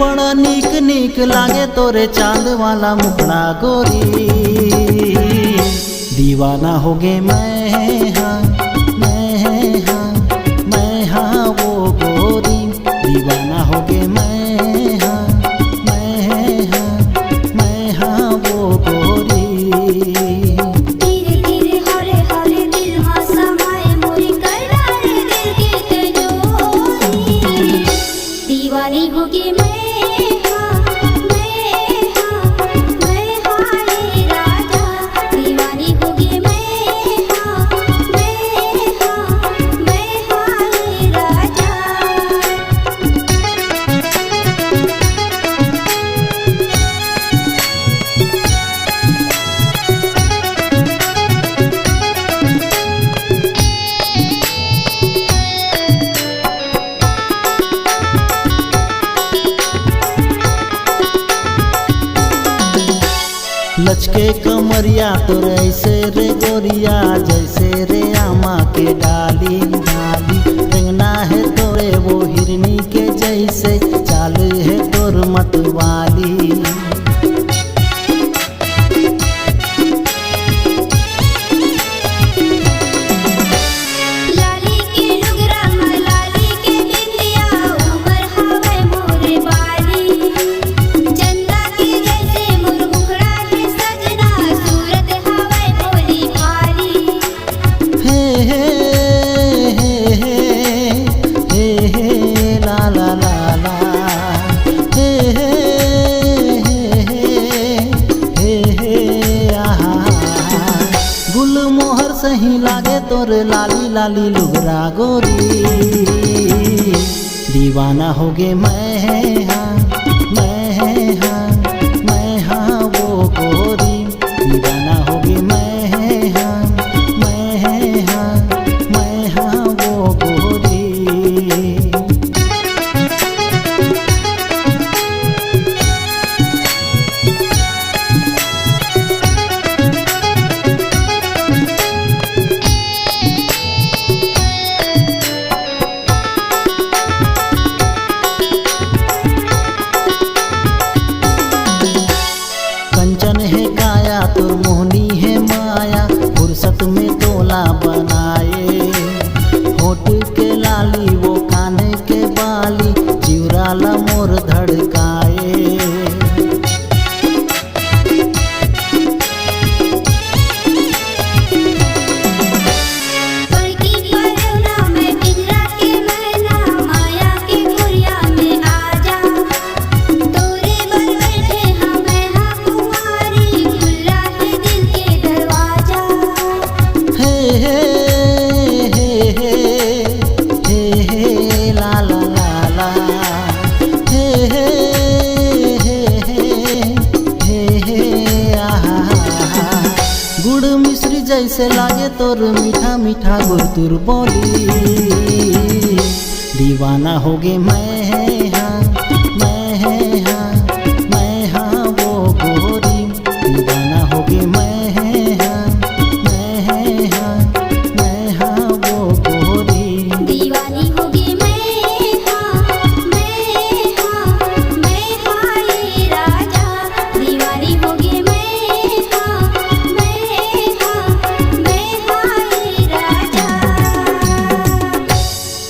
बड़ा नीक नीक लागे तोरे चांद वाला मुखड़ा गोरी। दीवाना हो गे मैं हाँ, मैं हाँ, मैं हाँ वो गोरी। दीवाना हो गे मैं हाँ, मैं हाँ, मैं हाँ वो गोरी। धीरे धीरे हरे हरे दिल हाँ समाए मोरे करार दिल के तजोरी। दीवानी होगी मैं हाँ, मैं हाँ, मैं हाँ रे राजा। दीवानी होगी मैं हाँ, मैं हाँ, मैं हाँ रे राजा। लचके कमरिया तोर ऐसे रे गोरिया, जैसे रे आमा के डाली डाली। रंगना है तोरे वो हिरनी के जैसे, चाल है तोर मतवाली। लाली के लुगरा लाली के बिंदिया, उमर हवे मोरे बाली। चंदा के जैसे मोर मुखड़ा है सजना, सूरत हवे भोली भाली। हे हे हे हे हे ला ला ला ला। हे हे हे हे आहा। गुलमोहर सही लागे तोर लाली लाली लुगरा गोरी। दीवाना हो गे मैं हाँ, मैं हाँ, मैं हाँ वो गोरी। दीवाना हो गे मैं हाँ, मैं हाँ, मैं हाँ वो गोरी। कंचन है काया तोर मोहनी है माया, फुर्सत में तोला बनाए। होठ के लाली वो काने के बाली, चिवराला मोर धड़काए। पलकी परवना में पिंजरा के मैना, माया के गुड़िया में आजा। तोरे बर बैठे हाँ मैं हाँ कुंवारी, खुला है दिल के दरवाजा। हे हे हे हे हे हे ला ला ला ला। हे हे हे हे हे आहा। गुड़ मिश्री जैसे लागे तोर मीठा मीठा गुरतुर बोली। दीवाना हो गे मैं